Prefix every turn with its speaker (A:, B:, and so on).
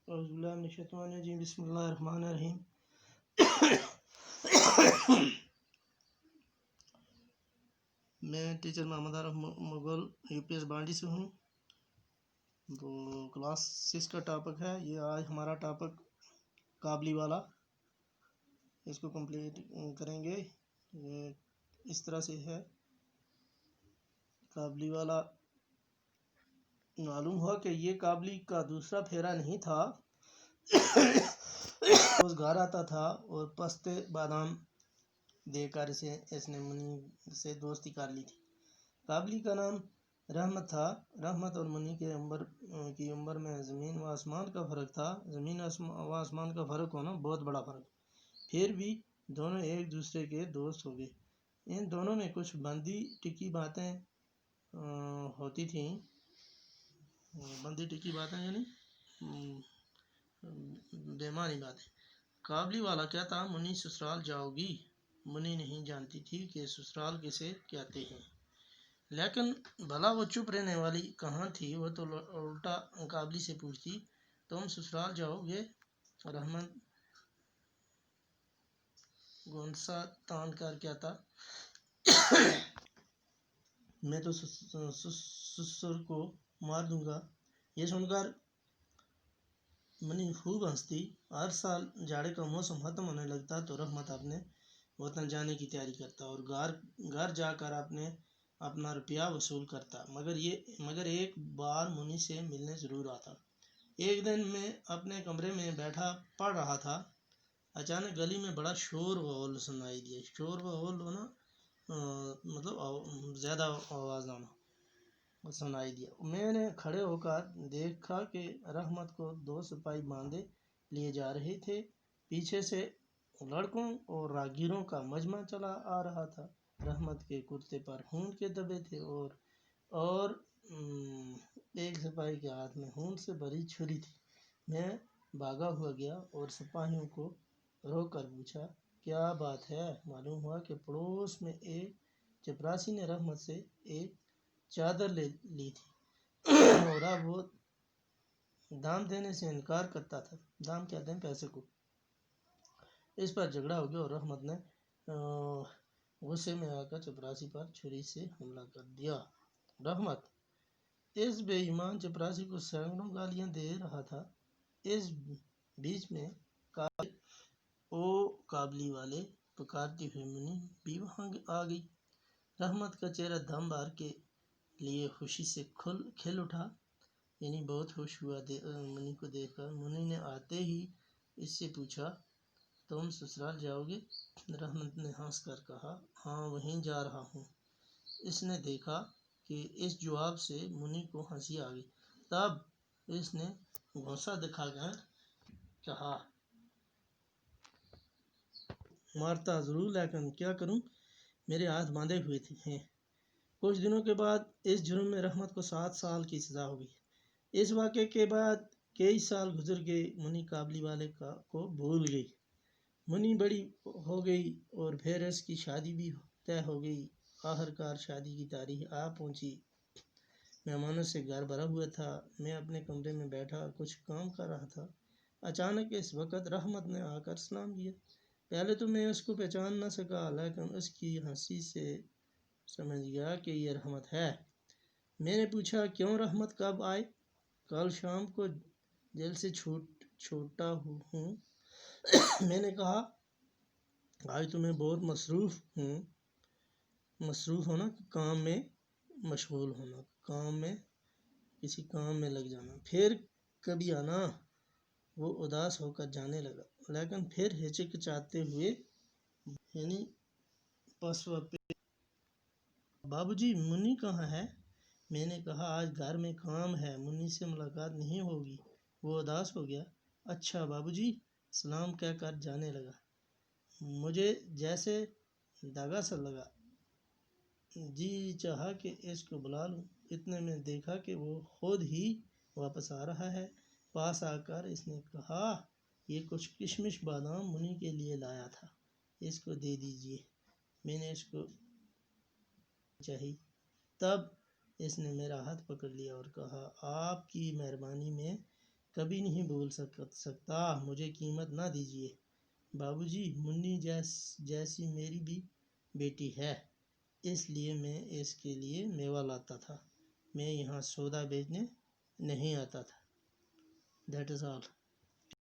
A: اعوذ باللہ من الشیطان الرجیم بسم اللہ الرحمن الرحیم میں ٹیچر محمد عارف مغل یو پی ایس بانڈی سے ہوں. تو کلاس 6 کا ٹاپک ہے یہ. آج ہمارا ٹاپک قابلی والا، اس کو کمپلیٹ کریں گے. یہ اس طرح سے ہے. قابلی والا معلوم ہوا کہ یہ قابلی کا دوسرا پھیرا نہیں تھا. روز گھر آتا تھا اور پستے بادام دے کر اس نے منی سے دوستی کر لی تھی. قابلی کا نام رحمت تھا. رحمت اور منی کی عمر میں زمین و آسمان کا فرق تھا. زمین و آسمان کا فرق ہونا بہت بڑا فرق. پھر بھی دونوں ایک دوسرے کے دوست ہو گئے. ان دونوں میں کچھ بندی ٹکی باتیں ہوتی تھیں. بندی ٹکی باتیں یعنی بیمانی باتیں. قابلی والا کہتا منی سسرال جاؤ گی. منی نہیں جانتی تھی کہ سسرال کسے کہتے ہیں، لیکن بھلا وہ چپ رہنے والی کہاں تھی. وہ تو الٹا قابلی سے پوچھتی تم سسرال جاؤ گے. رحمت گونسا تان کر کہتا میں تو سسر کو مار دوں گا. یہ سن کر منی خوب ہنستی. ہر سال جاڑے کا موسم ختم ہونے لگتا تو رحمت اپنے وطن جانے کی تیاری کرتا اور گھر جا کر اپنا روپیہ وصول کرتا. مگر ایک بار منی سے ملنے ضرور آتا. ایک دن میں اپنے کمرے میں بیٹھا پڑھ رہا تھا. اچانک گلی میں بڑا شور و ہول سنائی دیا. شور و ہول ہونا مطلب زیادہ آواز آنا سنائی دیا. میں نے کھڑے ہو کر دیکھا کہ رحمت کو 2 سپاہی باندھے لیے جا رہے تھے. پیچھے سے لڑکوں اور راگیروں کا مجمع چلا آ رہا تھا. رحمت کے کرتے پر ہونٹ کے دبے تھے اور ایک سپاہی کے ہاتھ میں ہونٹ سے بھری چھری تھی. میں بھاگا ہوا گیا اور سپاہیوں کو روک کر پوچھا کیا بات ہے. معلوم ہوا کہ پڑوس میں ایک چپراسی نے رحمت سے ایک چادر لے لی تھی اور اب وہ دام دینے سے انکار کرتا تھا. دام کہتے ہیں پیسے کو. اس پر جھگڑا ہو گیا اور رحمت نے غصے میں آ کر چپراسی پر چھری سے حملہ کر دیا. رحمت اس بے ایمان چپراسی کو سینکڑوں گالیاں دے رہا تھا. اس بیچ میں قابلی والے پکارتی ہوئی منی بھی وہاں آ گئی. رحمت کا چہرہ دم بھر کے لیے خوشی سے کھل اٹھا. یعنی بہت خوش ہوا منی کو دیکھ کر. منی نے آتے ہی اس سے پوچھا تم سسرال جاؤ گے. رحمت نے ہنس کر کہا ہاں وہیں جا رہا ہوں. اس نے دیکھا کہ اس جواب سے منی کو ہنسی آ گئی. تب اس نے غصہ دکھا کر کہا مارتا ضرور لیکن کیا کروں، میرے ہاتھ باندھے ہوئے ہیں. کچھ دنوں کے بعد اس جرم میں رحمت کو 7 سال کی سزا ہو گئی. اس واقعے کے بعد کئی سال گزر گئے. منی قابلی والے کو بھول گئی. منی بڑی ہو گئی اور پھر اس کی شادی بھی طے ہو گئی. آخر کار شادی کی تاریخ آ پہنچی. مہمانوں سے گھر بھرا ہوا تھا. میں اپنے کمرے میں بیٹھا کچھ کام کر رہا تھا. اچانک اس وقت رحمت نے آ کر سلام کیا. پہلے تو میں اس کو پہچان نہ سکا لیکن اس کی ہنسی سے سمجھ گیا کہ یہ رحمت ہے. میں نے پوچھا کیوں رحمت کب آئے؟ کل شام کو جیل سے چھوٹا ہوں. میں نے کہا آج تو میں بہت مصروف ہونا، کام میں مشغول ہونا، کسی کام میں لگ جانا، پھر کبھی آنا. وہ اداس ہو کر جانے لگا لیکن پھر ہچکچاتے ہوئے یعنی بابو جی منی کہاں ہے؟ میں نے کہا آج گھر میں کام ہے، منی سے ملاقات نہیں ہوگی. وہ اداس ہو گیا. اچھا بابو جی، سلام کہہ کر جانے لگا. مجھے جیسے دھاگا سا لگا. جی چاہا کہ اس کو بلا لوں. اتنے میں دیکھا کہ وہ خود ہی واپس آ رہا ہے. پاس آ کر اس نے کہا یہ کچھ کشمش بادام منی کے لیے لایا تھا، اس کو دے دیجیے. میں نے اس کو چاہی. تب اس نے میرا ہاتھ پکڑ لیا اور کہا آپ کی مہربانی، میں کبھی نہیں بھول سکتا. مجھے قیمت نہ دیجیے بابو جی. منی جیسی میری بھی بیٹی ہے، اس لیے میں اس کے لیے میوہ لاتا تھا. میں یہاں سودا بیچنے نہیں آتا تھا. That is all.